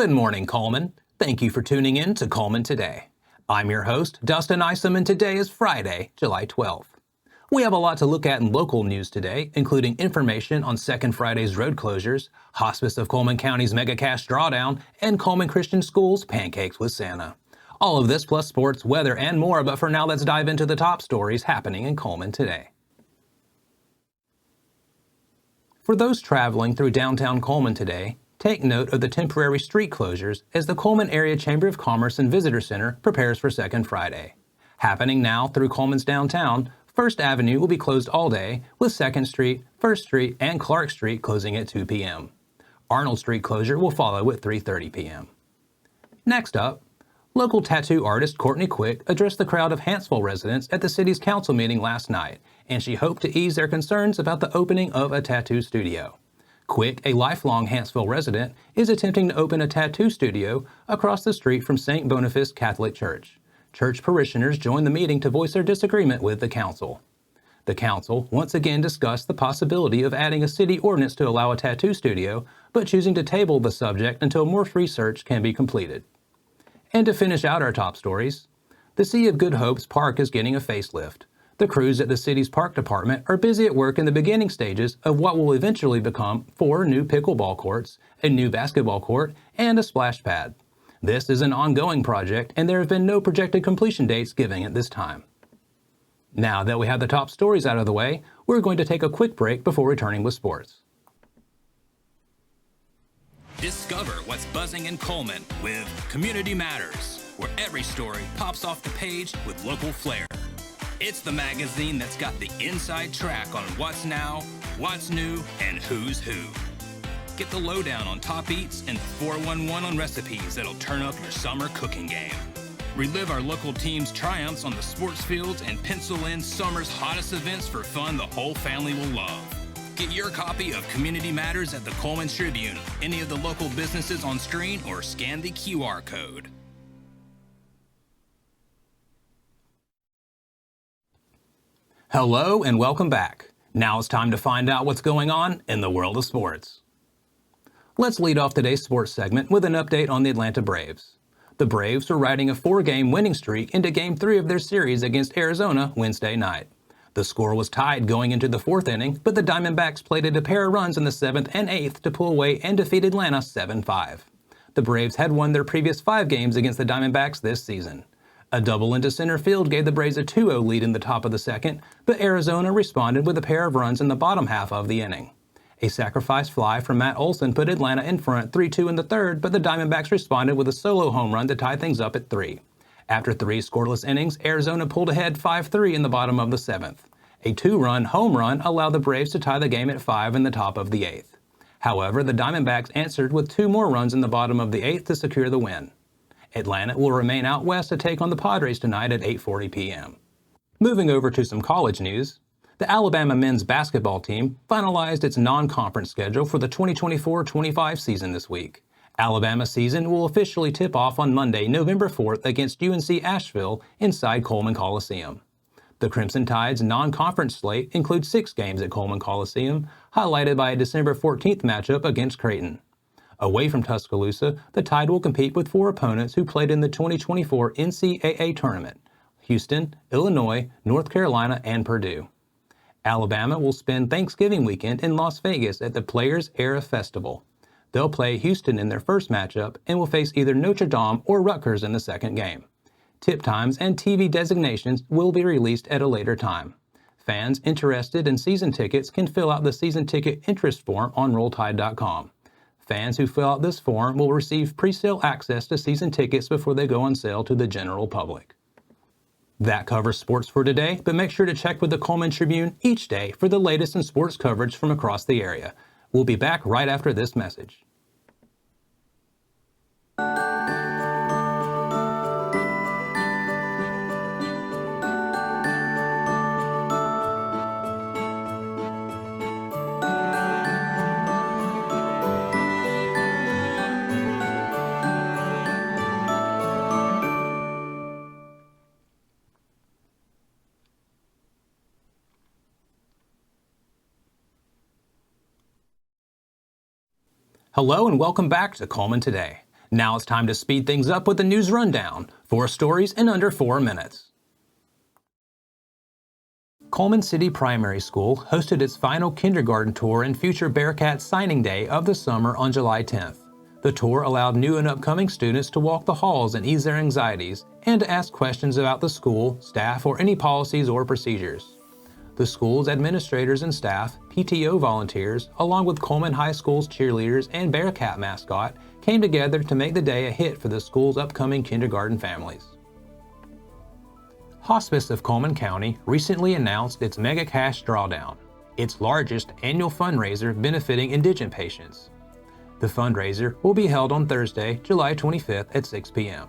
Good morning, Cullman. Thank you for tuning in to Cullman Today. I'm your host, Dustin Isom, and today is Friday, July 12th. We have a lot to look at in local news today, including information on Second Friday's road closures, Hospice of Cullman County's Mega Cash Drawdown, and Cullman Christian School's Pancakes with Santa. All of this plus sports, weather, and more, but for now let's dive into the top stories happening in Cullman today. For those traveling through downtown Cullman today, take note of the temporary street closures as the Cullman Area Chamber of Commerce and Visitor Center prepares for Second Friday. Happening now through Cullman's downtown, First Avenue will be closed all day, with 2nd Street, 1st Street, and Clark Street closing at 2 p.m. Arnold Street closure will follow at 3:30 p.m. Next up, local tattoo artist Courtney Quick addressed the crowd of Hanceville residents at the city's council meeting last night, and she hoped to ease their concerns about the opening of a tattoo studio. Quick, a lifelong Hanceville resident, is attempting to open a tattoo studio across the street from St. Boniface Catholic Church. Church parishioners joined the meeting to voice their disagreement with the council. The council once again discussed the possibility of adding a city ordinance to allow a tattoo studio, but choosing to table the subject until more research can be completed. And to finish out our top stories, the Sea of Good Hope's park is getting a facelift. The crews at the city's park department are busy at work in the beginning stages of what will eventually become 4 new pickleball courts, a new basketball court, and a splash pad. This is an ongoing project, and there have been no projected completion dates given at this time. Now that we have the top stories out of the way, we're going to take a quick break before returning with sports. Discover what's buzzing in Cullman with Community Matters, where every story pops off the page with local flair. It's the magazine that's got the inside track on what's now, what's new, and who's who. Get the lowdown on top eats and 411 on recipes that'll turn up your summer cooking game. Relive our local team's triumphs on the sports fields and pencil in summer's hottest events for fun the whole family will love. Get your copy of Community Matters at the Cullman Tribune, any of the local businesses on screen, or scan the QR code. Hello and welcome back. Now it's time to find out what's going on in the world of sports. Let's lead off today's sports segment with an update on the Atlanta Braves. The Braves were riding a 4-game winning streak into Game 3 of their series against Arizona Wednesday night. The score was tied going into the 4th inning, but the Diamondbacks plated a pair of runs in the 7th and 8th to pull away and defeat Atlanta 7-5. The Braves had won their previous 5 games against the Diamondbacks this season. A double into center field gave the Braves a 2-0 lead in the top of the 2nd, but Arizona responded with a pair of runs in the bottom half of the inning. A sacrifice fly from Matt Olson put Atlanta in front 3-2 in the 3rd, but the Diamondbacks responded with a solo home run to tie things up at 3. After 3 scoreless innings, Arizona pulled ahead 5-3 in the bottom of the 7th. A 2-run home run allowed the Braves to tie the game at 5 in the top of the 8th. However, the Diamondbacks answered with 2 more runs in the bottom of the 8th to secure the win. Atlanta will remain out west to take on the Padres tonight at 8:40 p.m. Moving over to some college news, the Alabama men's basketball team finalized its non-conference schedule for the 2024-25 season this week. Alabama's season will officially tip off on Monday, November 4th against UNC Asheville inside Cullman Coliseum. The Crimson Tide's non-conference slate includes 6 games at Cullman Coliseum, highlighted by a December 14th matchup against Creighton. Away from Tuscaloosa, the Tide will compete with 4 opponents who played in the 2024 NCAA tournament: Houston, Illinois, North Carolina, and Purdue. Alabama will spend Thanksgiving weekend in Las Vegas at the Players Era Festival. They'll play Houston in their first matchup and will face either Notre Dame or Rutgers in the second game. Tip times and TV designations will be released at a later time. Fans interested in season tickets can fill out the season ticket interest form on RollTide.com. Fans who fill out this form will receive pre-sale access to season tickets before they go on sale to the general public. That covers sports for today, but make sure to check with the Cullman Tribune each day for the latest in sports coverage from across the area. We'll be back right after this message. Hello and welcome back to Cullman Today. Now it's time to speed things up with the news rundown. 4 stories in under 4 minutes. Cullman City Primary School hosted its final kindergarten tour and Future Bearcat signing day of the summer on July 10th. The tour allowed new and upcoming students to walk the halls and ease their anxieties and to ask questions about the school, staff, or any policies or procedures. The school's administrators and staff, PTO volunteers, along with Cullman High School's cheerleaders and Bearcat mascot, came together to make the day a hit for the school's upcoming kindergarten families. Hospice of Cullman County recently announced its Mega Cash Drawdown, its largest annual fundraiser benefiting indigent patients. The fundraiser will be held on Thursday, July 25th at 6 p.m.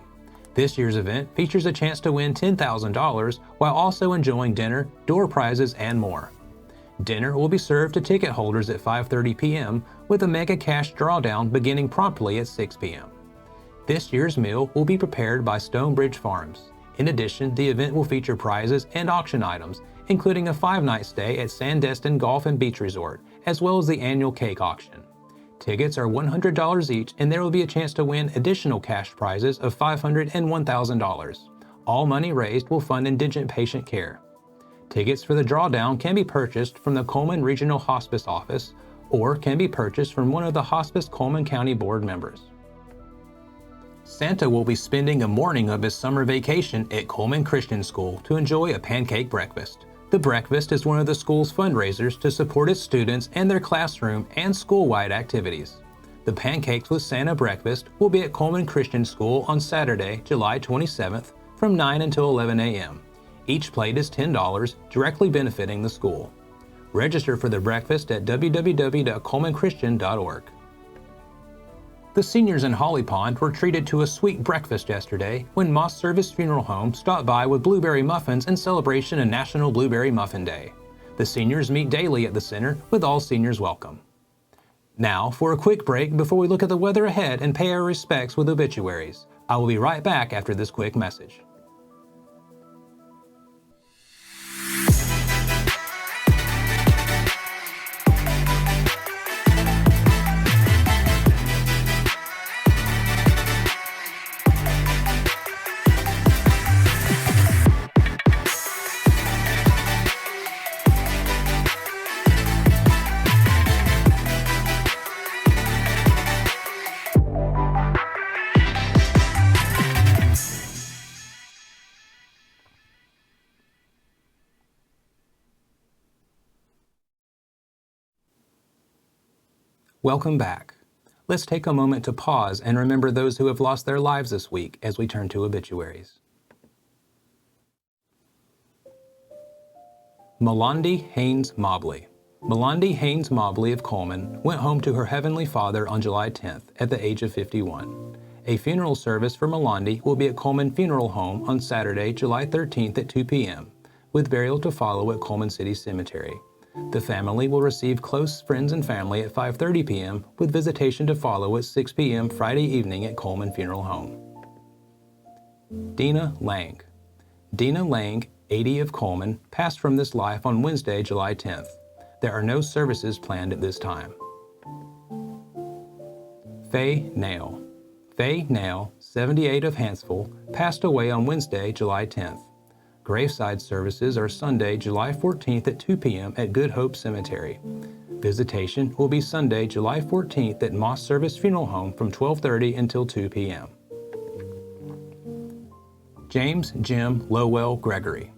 This year's event features a chance to win $10,000 while also enjoying dinner, door prizes, and more. Dinner will be served to ticket holders at 5:30 p.m. with a Mega Cash Drawdown beginning promptly at 6 p.m. This year's meal will be prepared by Stonebridge Farms. In addition, the event will feature prizes and auction items, including a 5-night stay at Sandestin Golf and Beach Resort, as well as the annual cake auction. Tickets are $100 each, and there will be a chance to win additional cash prizes of $500 and $1,000. All money raised will fund indigent patient care. Tickets for the drawdown can be purchased from the Cullman Regional Hospice Office or can be purchased from one of the Hospice Cullman County Board members. Santa will be spending a morning of his summer vacation at Cullman Christian School to enjoy a pancake breakfast. The breakfast is one of the school's fundraisers to support its students and their classroom and school-wide activities. The Pancakes with Santa breakfast will be at Cullman Christian School on Saturday, July 27th from 9 until 11 a.m. Each plate is $10, directly benefiting the school. Register for the breakfast at www.cullmanchristian.org. The seniors in Holly Pond were treated to a sweet breakfast yesterday when Moss Service Funeral Home stopped by with blueberry muffins in celebration of National Blueberry Muffin Day. The seniors meet daily at the center with all seniors welcome. Now for a quick break before we look at the weather ahead and pay our respects with obituaries. I will be right back after this quick message. Welcome back. Let's take a moment to pause and remember those who have lost their lives this week as we turn to obituaries. Melandi Haynes Mobley. Melandi Haynes Mobley of Cullman went home to her Heavenly Father on July 10th at the age of 51. A funeral service for Melandi will be at Cullman Funeral Home on Saturday, July 13th at 2 p.m., with burial to follow at Cullman City Cemetery. The family will receive close friends and family at 5:30 p.m. with visitation to follow at 6 p.m. Friday evening at Cullman Funeral Home. Dina Lang. Dina Lang, 80 of Cullman, passed from this life on Wednesday, July 10th. There are no services planned at this time. Faye Nail. Faye Nail, 78 of Hanceville, passed away on Wednesday, July 10th. Graveside services are Sunday, July 14th at 2 p.m. at Good Hope Cemetery. Visitation will be Sunday, July 14th at Moss Service Funeral Home from 12:30 until 2 p.m. James Jim Lowell Gregory.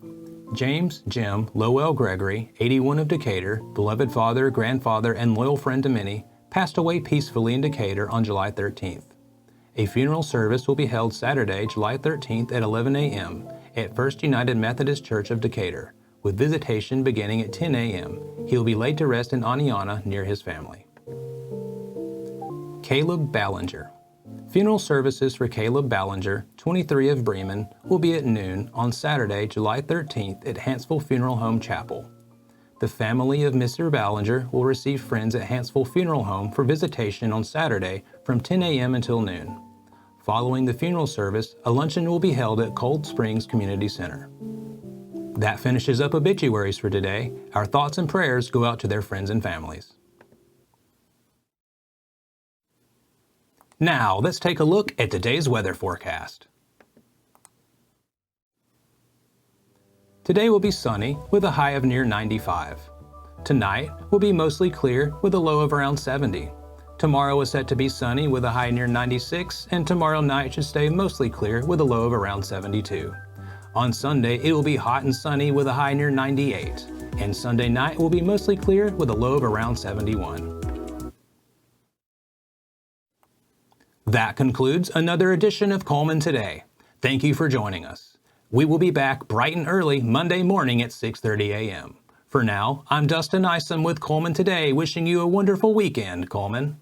James Jim Lowell Gregory, 81 of Decatur, beloved father, grandfather, and loyal friend to many, passed away peacefully in Decatur on July 13th. A funeral service will be held Saturday, July 13th at 11 a.m. at First United Methodist Church of Decatur, with visitation beginning at 10 a.m. He will be laid to rest in Aniana near his family. Caleb Ballinger. Funeral services for Caleb Ballinger, 23 of Bremen, will be at noon on Saturday, July 13th at Hanceville Funeral Home Chapel. The family of Mr. Ballinger will receive friends at Hanceville Funeral Home for visitation on Saturday from 10 a.m. until noon. Following the funeral service, a luncheon will be held at Cold Springs Community Center. That finishes up obituaries for today. Our thoughts and prayers go out to their friends and families. Now, let's take a look at today's weather forecast. Today will be sunny with a high of near 95. Tonight will be mostly clear with a low of around 70. Tomorrow is set to be sunny with a high near 96, and tomorrow night should stay mostly clear with a low of around 72. On Sunday, it will be hot and sunny with a high near 98, and Sunday night will be mostly clear with a low of around 71. That concludes another edition of Cullman Today. Thank you for joining us. We will be back bright and early Monday morning at 6:30 a.m. For now, I'm Dustin Isom with Cullman Today, wishing you a wonderful weekend, Cullman.